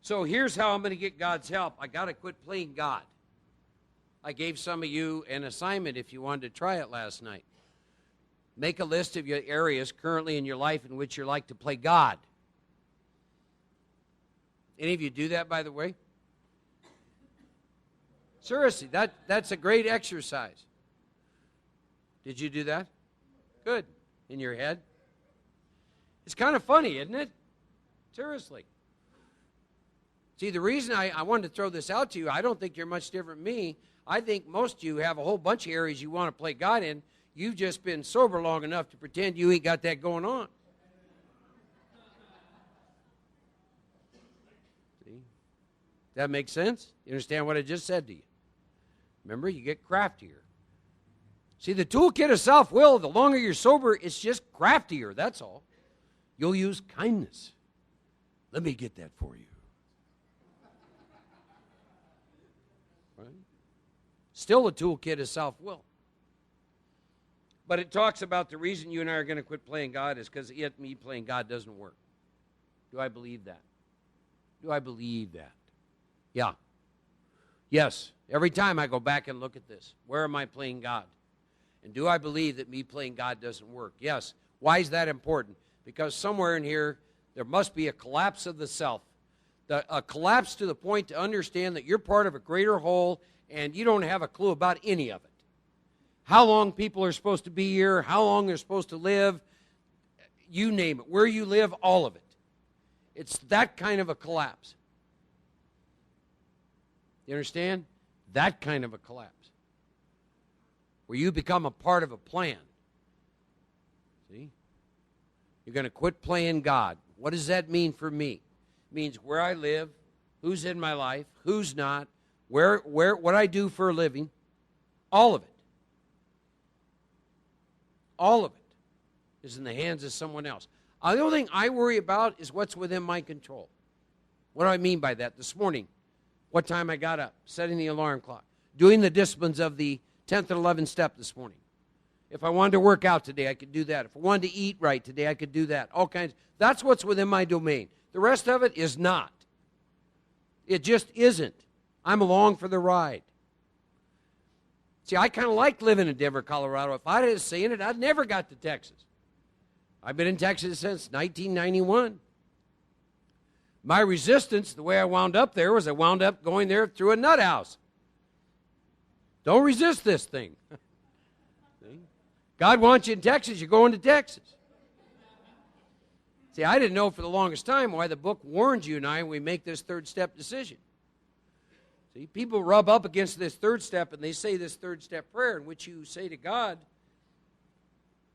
So here's how I'm going to get God's help. I got to quit playing God. I gave some of you an assignment if you wanted to try it last night. Make a list of your areas currently in your life in which you like to play God. Any of you do that, by the way? Seriously, that's a great exercise. Did you do that? Good. In your head? It's kind of funny, isn't it? Seriously. See, the reason I wanted to throw this out to you, I don't think you're much different than me. I think most of you have a whole bunch of areas you want to play God in. You've just been sober long enough to pretend you ain't got that going on. See? That makes sense? You understand what I just said to you? Remember, you get craftier. See, the toolkit of self-will, the longer you're sober, it's just craftier, that's all. You'll use kindness. Let me get that for you. Right? Still a toolkit of self-will. But it talks about the reason you and I are going to quit playing God is because me playing God doesn't work. Do I believe that? Do I believe that? Yeah. Yes. Every time I go back and look at this, where am I playing God? And do I believe that me playing God doesn't work? Yes. Why is that important? Because somewhere in here, there must be a collapse of the self. A collapse to the point to understand that you're part of a greater whole and you don't have a clue about any of it. How long people are supposed to be here, how long they're supposed to live, you name it. Where you live, all of it. It's that kind of a collapse. You understand? That kind of a collapse. Where you become a part of a plan. See? You're going to quit playing God. What does that mean for me? It means where I live, who's in my life, who's not, what I do for a living, all of it. All of it is in the hands of someone else. The only thing I worry about is what's within my control. What do I mean by that? This morning, what time I got up, setting the alarm clock, doing the disciplines of the 10th and 11th step this morning. If I wanted to work out today, I could do that. If I wanted to eat right today, I could do that. All kinds. That's what's within my domain. The rest of it is not. It just isn't. I'm along for the ride. See, I kind of like living in Denver, Colorado. If I'd have seen it, I'd never got to Texas. I've been in Texas since 1991. My resistance, the way I wound up there, was I wound up going there through a nut house. Don't resist this thing. God wants you in Texas, you're going to Texas. See, I didn't know for the longest time why the book warns you and I when we make this third step decision. See, people rub up against this third step and they say this third step prayer in which you say to God,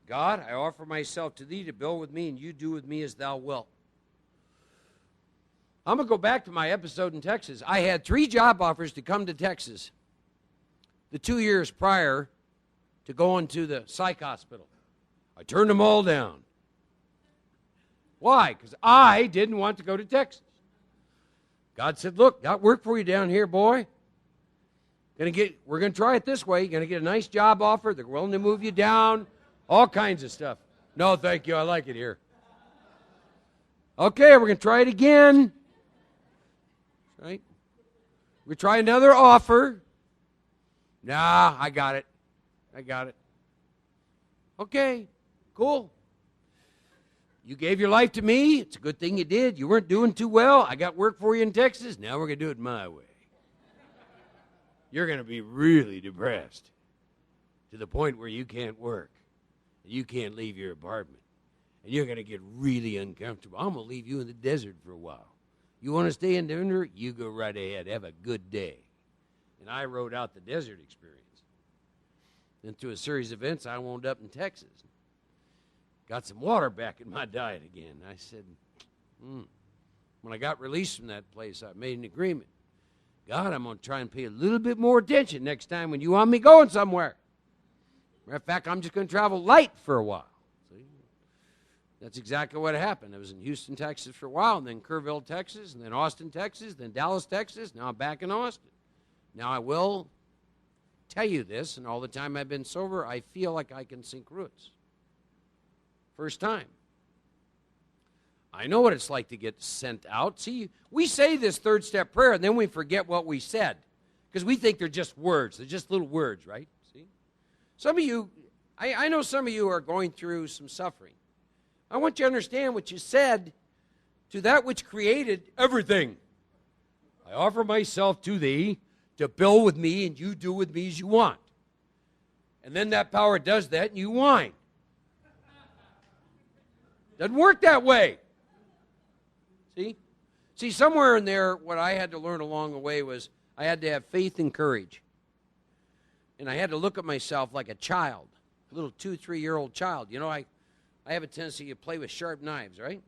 God, I offer myself to thee to build with me and you do with me as thou wilt. I'm going to go back to my episode in Texas. I had 3 job offers to come to Texas the 2 years prior to going to the psych hospital. I turned them all down. Why? Because I didn't want to go to Texas. God said, look, got work for you down here, boy. We're going to try it this way. You're going to get a nice job offer. They're willing to move you down. All kinds of stuff. No, thank you. I like it here. Okay, we're going to try it again. Right? We try another offer. Nah, I got it. Okay, cool. You gave your life to me. It's a good thing you did. You weren't doing too well. I got work for you in Texas. Now we're going to do it my way. You're going to be really depressed to the point where you can't work. You can't leave your apartment. And you're going to get really uncomfortable. I'm going to leave you in the desert for a while. You want to stay in Denver? You go right ahead. Have a good day. And I wrote out the desert experience. Then through a series of events, I wound up in Texas. Got some water back in my diet again. I said, when I got released from that place, I made an agreement. God, I'm going to try and pay a little bit more attention next time when you want me going somewhere. Matter of fact, I'm just going to travel light for a while. See? That's exactly what happened. I was in Houston, Texas for a while, and then Kerrville, Texas, and then Austin, Texas, then Dallas, Texas. Now I'm back in Austin. Now I will tell you this, and all the time I've been sober, I feel like I can sink roots. First time. I know what it's like to get sent out. See, we say this third step prayer, and then we forget what we said because we think they're just words. They're just little words, right? See? Some of you, I know some of you are going through some suffering. I want you to understand what you said to that which created everything. I offer myself to thee to build with me, and you do with me as you want. And then that power does that, and you whine. Doesn't work that way. See, somewhere in there, what I had to learn along the way was I had to have faith and courage. And I had to look at myself like a child, a little 2-3-year-old child. You know, I have a tendency to play with sharp knives, right?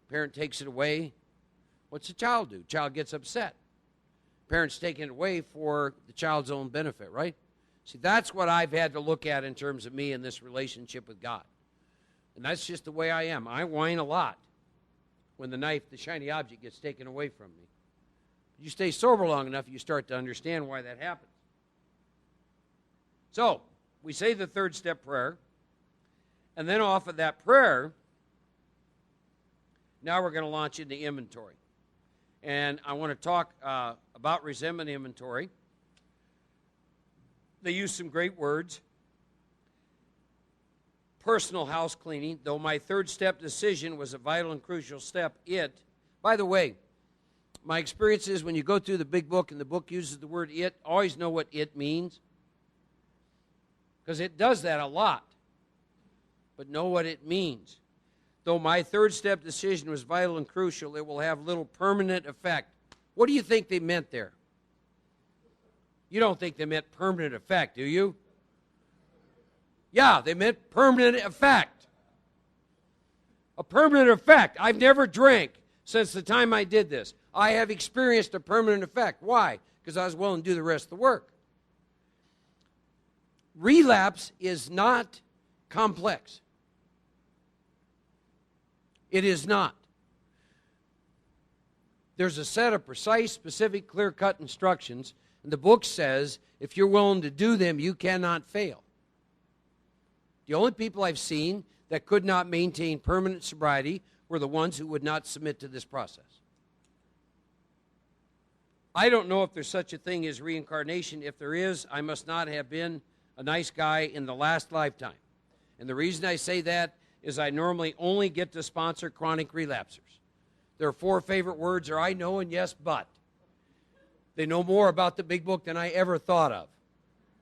Parent takes it away. What's the child do? Child gets upset. Parents taking it away for the child's own benefit, right? See, that's what I've had to look at in terms of me in this relationship with God. And that's just the way I am. I whine a lot when the knife, the shiny object, gets taken away from me. You stay sober long enough, you start to understand why that happens. So, we say the third step prayer, and then off of that prayer, now we're going to launch into inventory. And I want to talk about resentment inventory. They use some great words. Personal house cleaning, though my third step decision was a vital and crucial step, by the way, my experience is when you go through the big book and the book uses the word it, always know what it means. Because it does that a lot. But know what it means. Though my third step decision was vital and crucial, it will have little permanent effect. What do you think they meant there? You don't think they meant permanent effect, do you? Yeah, they meant permanent effect. A permanent effect. I've never drank since the time I did this. I have experienced a permanent effect. Why? Because I was willing to do the rest of the work. Relapse is not complex. It is not. There's a set of precise, specific, clear-cut instructions, and the book says if you're willing to do them, you cannot fail. The only people I've seen that could not maintain permanent sobriety were the ones who would not submit to this process. I don't know if there's such a thing as reincarnation. If there is, I must not have been a nice guy in the last lifetime. And the reason I say that is I normally only get to sponsor chronic relapsers. Their 4 favorite words are I know and yes, but. They know more about the big book than I ever thought of.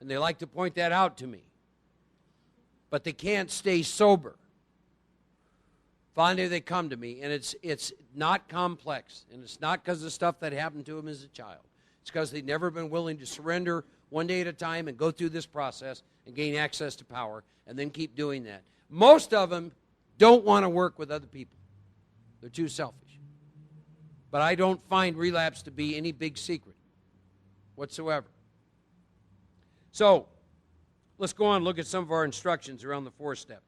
And they like to point that out to me. But they can't stay sober. Finally, they come to me, and it's not complex, and it's not because of stuff that happened to them as a child. It's because they've never been willing to surrender one day at a time and go through this process and gain access to power, and then keep doing that. Most of them don't want to work with other people. They're too selfish. But I don't find relapse to be any big secret whatsoever. So, let's go on and look at some of our instructions around the 4-step.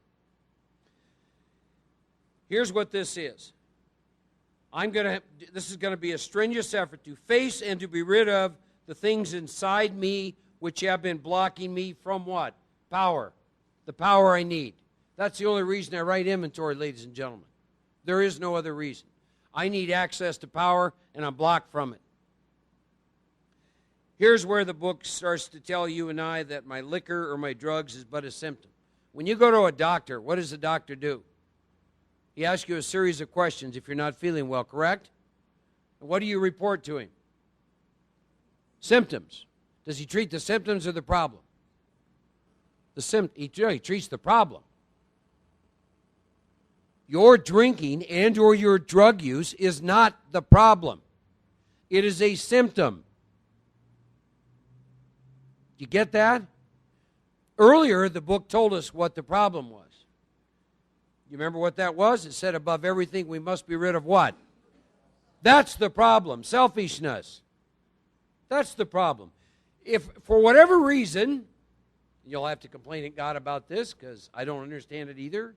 Here's what this is. This is going to be a strenuous effort to face and to be rid of the things inside me which have been blocking me from what? Power. The power I need. That's the only reason I write inventory, ladies and gentlemen. There is no other reason. I need access to power, and I'm blocked from it. Here's where the book starts to tell you and I that my liquor or my drugs is but a symptom. When you go to a doctor, what does the doctor do? He asks you a series of questions if you're not feeling well, correct? And what do you report to him? Symptoms. Does he treat the symptoms or the problem? He treats the problem. Your drinking and or your drug use is not the problem. It is a symptom. You get that? Earlier, the book told us what the problem was. You remember what that was? It said above everything we must be rid of what? That's the problem. Selfishness. That's the problem. If for whatever reason, you'll have to complain at God about this because I don't understand it either.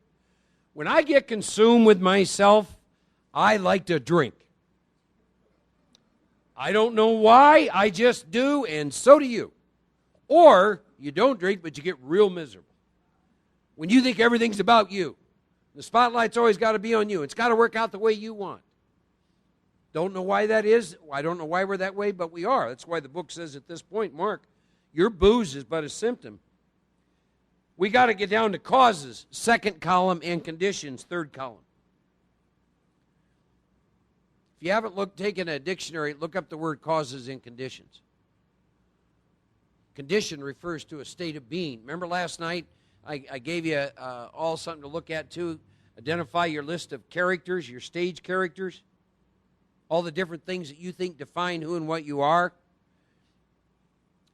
When I get consumed with myself, I like to drink. I don't know why, I just do, and so do you. Or you don't drink, but you get real miserable. When you think everything's about you. The spotlight's always got to be on you. It's got to work out the way you want. Don't know why that is. I don't know why we're that way, but we are. That's why the book says at this point, Mark, your booze is but a symptom. We got to get down to causes, 2nd column, and conditions, 3rd column. If you haven't taken a dictionary, look up the word causes and conditions. Condition refers to a state of being. Remember last night, I gave you all something to look at too. Identify your list of characters, your stage characters. All the different things that you think define who and what you are.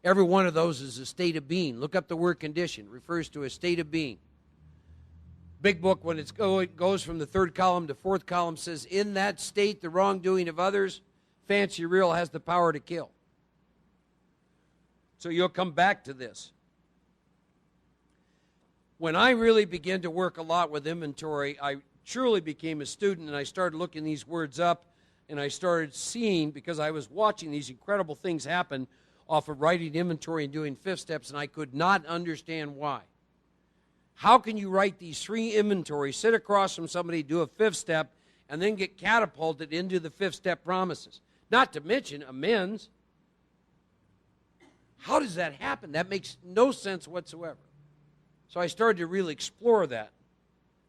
Every one of those is a state of being. Look up the word condition. It refers to a state of being. Big book, when it goes from the 3rd column to 4th column, says, in that state, the wrongdoing of others, fancy real has the power to kill. So you'll come back to this. When I really began to work a lot with inventory, I truly became a student, and I started looking these words up, and I started seeing, because I was watching these incredible things happen off of writing inventory and doing 5th steps, and I could not understand why. How can you write these 3 inventories, sit across from somebody, do a 5th step, and then get catapulted into the 5th step promises? Not to mention amends. How does that happen? That makes no sense whatsoever. So I started to really explore that,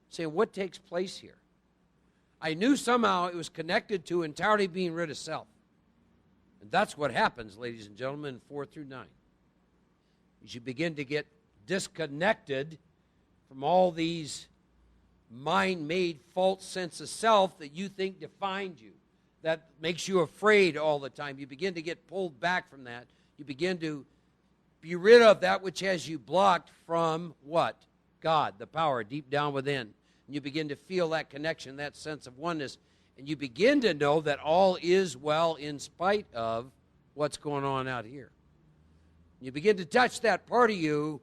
say what takes place here. I knew somehow it was connected to entirely being rid of self. And that's what happens, ladies and gentlemen, in 4 through 9. As you begin to get disconnected from all these mind-made false sense of self that you think defined you, that makes you afraid all the time. You begin to get pulled back from that. You begin to be rid of that which has you blocked from what? God, the power deep down within. And you begin to feel that connection, that sense of oneness. And you begin to know that all is well in spite of what's going on out here. You begin to touch that part of you,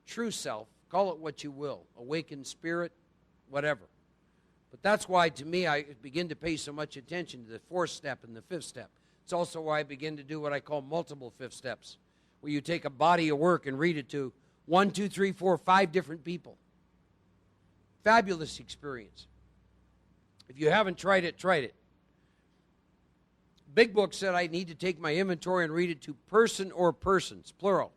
true self, call it what you will, awakened spirit, whatever. But that's why, to me, I begin to pay so much attention to the 4th step and the 5th step. It's also why I begin to do what I call multiple 5th steps, where you take a body of work and read it to 1, 2, 3, 4, 5 different people. Fabulous experience. If you haven't tried it, try it. Big Book said I need to take my inventory and read it to person or persons, plural.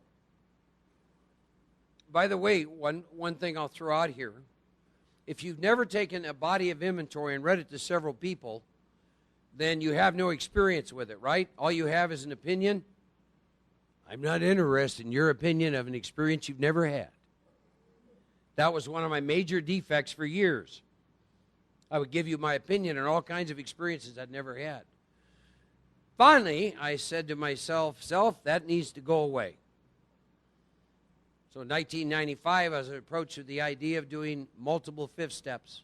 By the way, one thing I'll throw out here. If you've never taken a body of inventory and read it to several people, then you have no experience with it, right? All you have is an opinion. I'm not interested in your opinion of an experience you've never had. That was one of my major defects for years. I would give you my opinion on all kinds of experiences I'd never had. Finally, I said to myself, self, that needs to go away. So in 1995, I was approached with the idea of doing multiple 5th steps.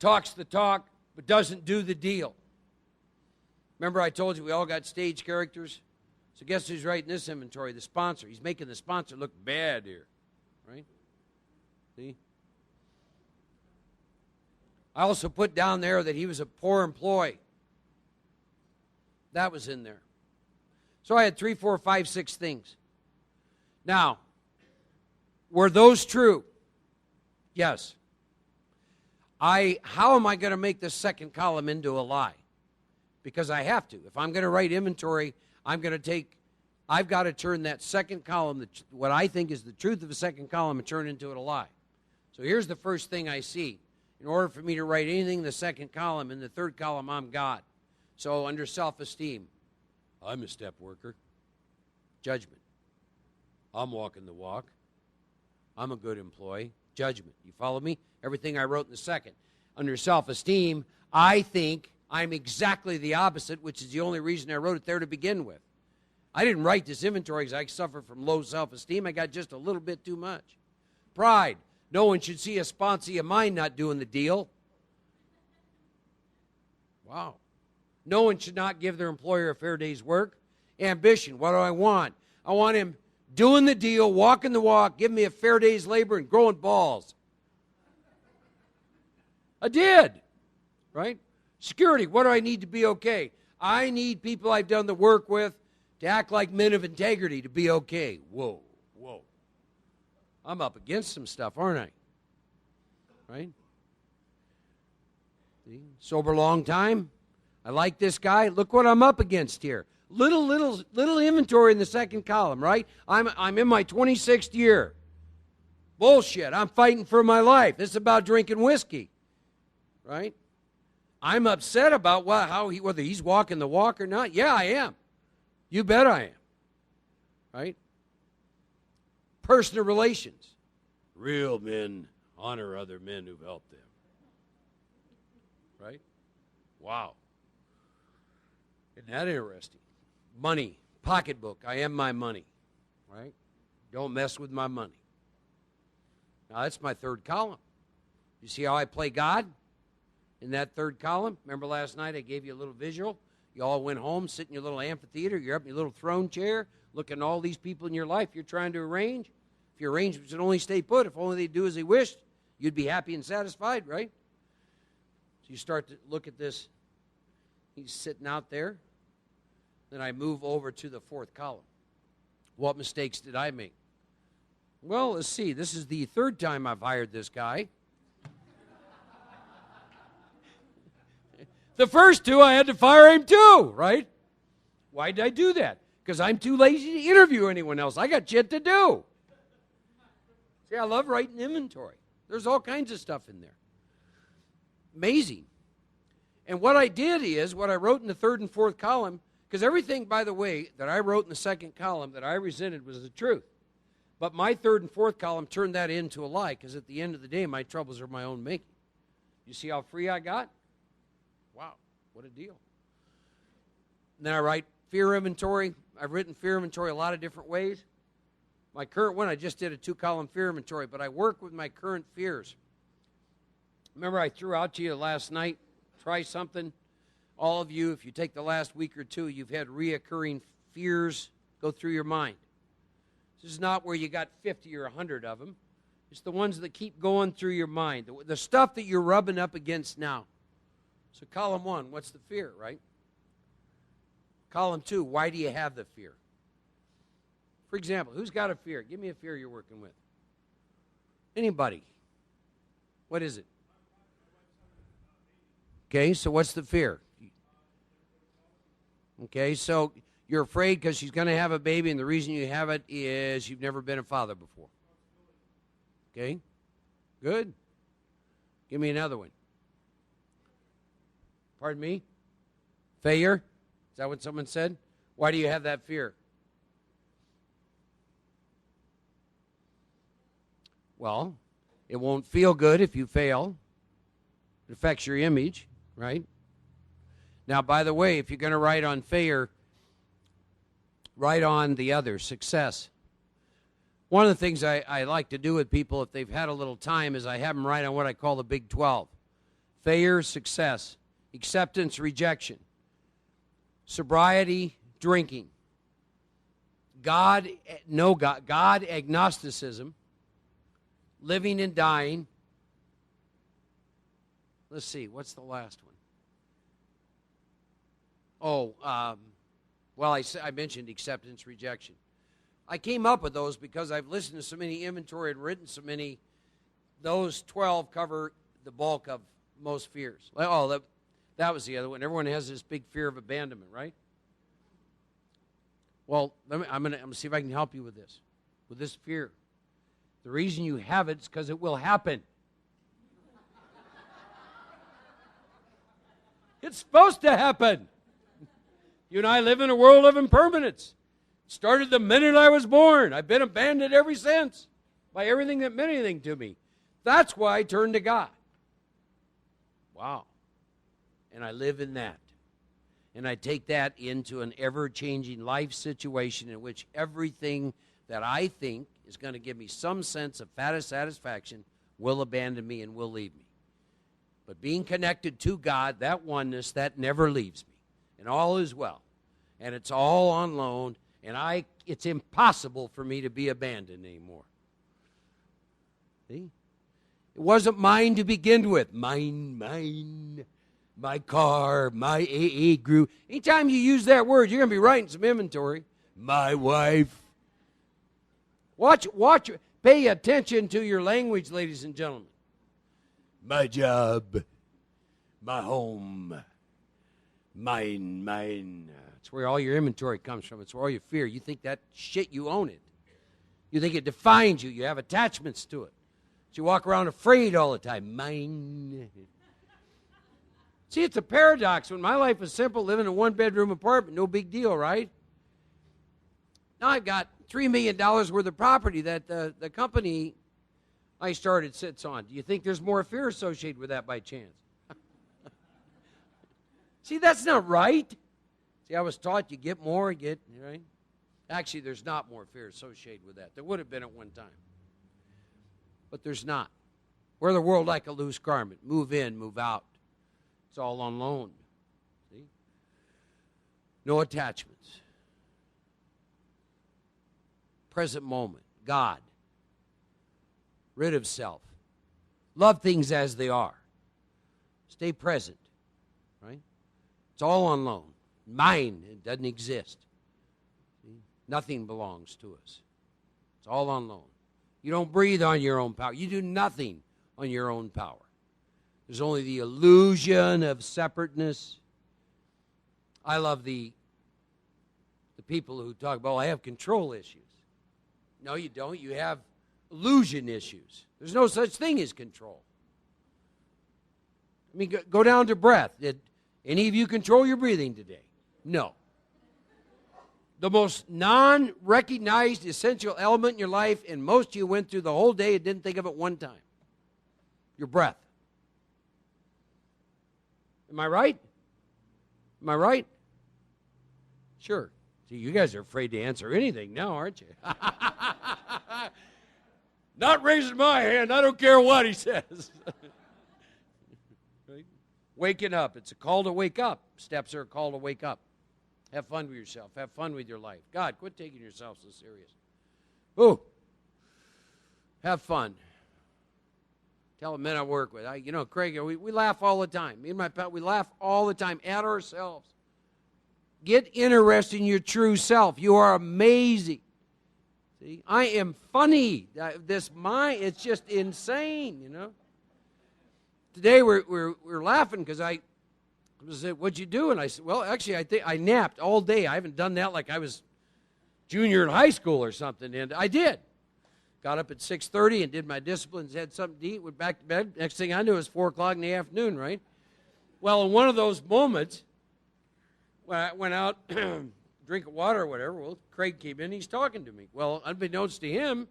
talks the talk, but doesn't do the deal. Remember I told you we all got stage characters? So guess who's writing this inventory? The sponsor. He's making the sponsor look bad here, right? See? I also put down there that he was a poor employee. That was in there. So I had 3, 4, 5, 6 things. Now, were those true? Yes. How am I going to make this second column into a lie? Because I have to. If I'm going to write inventory, I've got to turn that second column, what I think is the truth of the second column, and turn into it a lie. So here's the first thing I see. In order for me to write anything in the second column, in the third column, I'm God. So under self-esteem, I'm a step worker. Judgment. I'm walking the walk. I'm a good employee. Judgment. You follow me? Everything I wrote in the second. Under self-esteem, I think I'm exactly the opposite, which is the only reason I wrote it there to begin with. I didn't write this inventory because I suffer from low self-esteem. I got just a little bit too much. Pride. No one should see a sponsee of mine not doing the deal. Wow. No one should not give their employer a fair day's work. Ambition. What do I want? I want him doing the deal, walking the walk, giving me a fair day's labor, and growing balls. I did. Right? Security. What do I need to be okay? I need people I've done the work with to act like men of integrity to be okay. Whoa. I'm up against some stuff, aren't I? Right? See? Sober long time. I like this guy. Look what I'm up against here. Little inventory in the second column, right? I'm in my 26th year. Bullshit. I'm fighting for my life. This is about drinking whiskey. Right? I'm upset about whether he's walking the walk or not. Yeah, I am. You bet I am. Right? Personal relations. Real men honor other men who've helped them. Right? Wow. Isn't that interesting? Money. Pocketbook. I am my money. Right? Don't mess with my money. Now, that's my third column. You see how I play God? In that third column. Remember last night I gave you a little visual? You all went home, sit in your little amphitheater. You're up in your little throne chair, looking at all these people in your life you're trying to arrange. If your arrangements would only stay put, if only they'd do as they wished, you'd be happy and satisfied, right? So you start to look at this. He's sitting out there. Then I move over to the fourth column. What mistakes did I make? Well, let's see. This is the third time I've hired this guy. The first two, I had to fire him too, right? Why did I do that? Because I'm too lazy to interview anyone else. I got shit to do. See, I love writing inventory. There's all kinds of stuff in there. Amazing. And what I did is, what I wrote in the third and fourth column, because everything, by the way, that I wrote in the second column that I resented was the truth. But my third and fourth column turned that into a lie, because at the end of the day, my troubles are my own making. You see how free I got? Wow, what a deal. And then I write fear inventory. I've written fear inventory a lot of different ways. My current one, I just did a 2-column fear inventory, but I work with my current fears. Remember I threw out to you last night, try something. All of you, if you take the last week or two, you've had reoccurring fears go through your mind. This is not where you got 50 or 100 of them. It's the ones that keep going through your mind, the stuff that you're rubbing up against now. So column 1, what's the fear, right? Column 2, why do you have the fear? For example, who's got a fear? Give me a fear you're working with. Anybody. What is it? Okay, so what's the fear? Okay, so you're afraid because she's going to have a baby, and the reason you have it is you've never been a father before. Okay, good. Give me another one. Pardon me? Failure? Is that what someone said? Why do you have that fear? Well, it won't feel good if you fail. It affects your image, right? Now, by the way, if you're going to write on failure, write on the other, success. One of the things I like to do with people if they've had a little time is I have them write on what I call the Big 12. failure, success, acceptance, rejection, sobriety, drinking, God, no God, God, agnosticism, living and dying. Let's see, what's the last one? Well, I mentioned acceptance, rejection. I came up with those because I've listened to so many inventory and written so many. Those 12 cover the bulk of most fears. Oh, that was the other one. Everyone has this big fear of abandonment, right? Well, I'm gonna see if I can help you with this fear. The reason you have it is because it will happen. It's supposed to happen. You and I live in a world of impermanence. It started the minute I was born. I've been abandoned ever since by everything that meant anything to me. That's why I turned to God. Wow. And I live in that. And I take that into an ever-changing life situation in which everything that I think is going to give me some sense of satisfaction will abandon me and will leave me. But being connected to God, that oneness, that never leaves me. And all is well. And it's all on loan. And it's impossible for me to be abandoned anymore. See? It wasn't mine to begin with. Mine. My car, my AA group. Anytime you use that word, you're going to be writing some inventory. My wife. Watch, pay attention to your language, ladies and gentlemen. My job, my home, mine. It's where all your inventory comes from. It's where all your fear. You think that shit, you own it. You think it defines you. You have attachments to it. So you walk around afraid all the time. Mine. See, it's a paradox. When my life was simple, living in a one-bedroom apartment, no big deal, right? Now I've got $3 million worth of property that the company I started sits on. Do you think there's more fear associated with that by chance? See, that's not right. See, I was taught you get more, right? Actually, there's not more fear associated with that. There would have been at one time. But there's not. We're the world like a loose garment. Move in, move out. It's all on loan. See? No attachments. Present moment. God. Rid of self. Love things as they are. Stay present. Right? It's all on loan. Mine, it doesn't exist. See? Nothing belongs to us. It's all on loan. You don't breathe on your own power. You do nothing on your own power. There's only the illusion of separateness. I love the people who talk about, I have control issues. No, you don't. You have illusion issues. There's no such thing as control. I mean, go down to breath. Did any of you control your breathing today? No. The most non-recognized essential element in your life, and most of you went through the whole day and didn't think of it one time. Your breath. Am I right? Am I right? Sure. See, you guys are afraid to answer anything now, aren't you? Not raising my hand. I don't care what he says. Right? Waking up. It's a call to wake up. Steps are a call to wake up. Have fun with yourself. Have fun with your life. God, quit taking yourself so serious. Ooh. Have fun. Tell the men I work with. Craig, we laugh all the time. Me and my pal, we laugh all the time at ourselves. Get interested in your true self. You are amazing. See, I am funny. This mind, it's just insane, Today we're laughing because I said, "What'd you do?" And I said, "Well, actually, I think I napped all day. I haven't done that like I was junior in high school or something." And I did. Got up at 6:30 and did my disciplines, had something to eat, went back to bed. Next thing I knew, it was 4 o'clock in the afternoon, right? Well, in one of those moments, when I went out, drink of water or whatever, well, Craig came in, he's talking to me. Well, unbeknownst to him,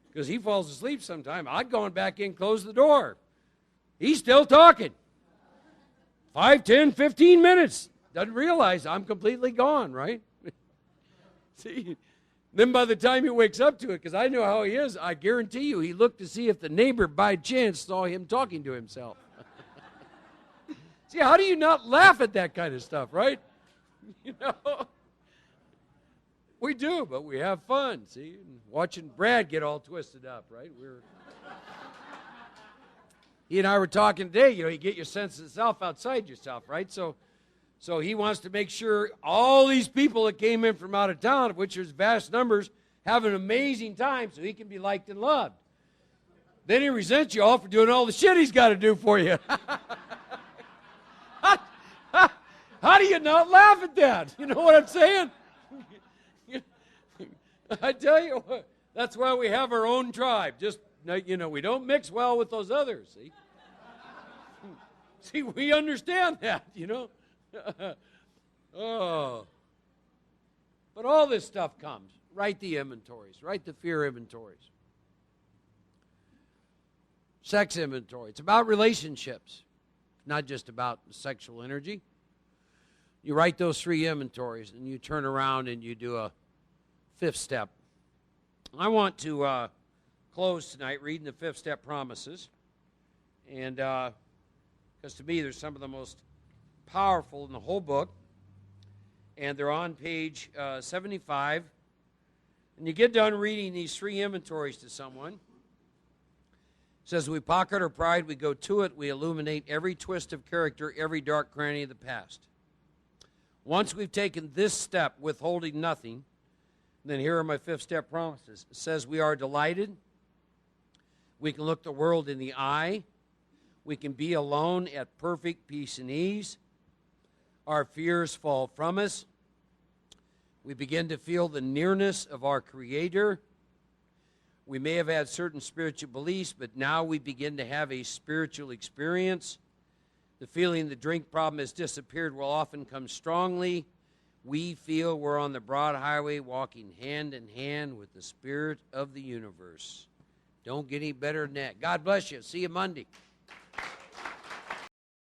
because he falls asleep sometime, I'd gone back in, closed the door. He's still talking. 5, 10, 15 minutes. Doesn't realize I'm completely gone, right? See? Then by the time he wakes up to it, because I know how he is, I guarantee you he looked to see if the neighbor by chance saw him talking to himself. See, how do you not laugh at that kind of stuff, right? You know? We do, but we have fun, see? And watching Brad get all twisted up, right? He and I were talking today, you get your sense of self outside yourself, right? So he wants to make sure all these people that came in from out of town, of which there's vast numbers, have an amazing time so he can be liked and loved. Then he resents you all for doing all the shit he's got to do for you. How do you not laugh at that? You know what I'm saying? I tell you what, that's why we have our own tribe. Just, we don't mix well with those others, see? See, we understand that, Oh. But all this stuff comes. Write the inventories. Write the fear inventories. Sex inventory. It's about relationships, not just about sexual energy. You write those 3 inventories, and you turn around and you do a 5th step. I want to close tonight reading the 5th step promises. And because to me, they're some of the most powerful in the whole book. And they're on page 75. And you get done reading these 3 inventories to someone. It says, we pocket our pride, we go to it, we illuminate every twist of character, every dark cranny of the past. Once we've taken this step, withholding nothing, then here are my 5th step promises. It says we are delighted. We can look the world in the eye. We can be alone at perfect peace and ease. Our fears fall from us. We begin to feel the nearness of our Creator. We may have had certain spiritual beliefs, but now we begin to have a spiritual experience. The feeling the drink problem has disappeared will often come strongly. We feel we're on the broad highway walking hand in hand with the Spirit of the universe. Don't get any better than that. God bless you. See you Monday.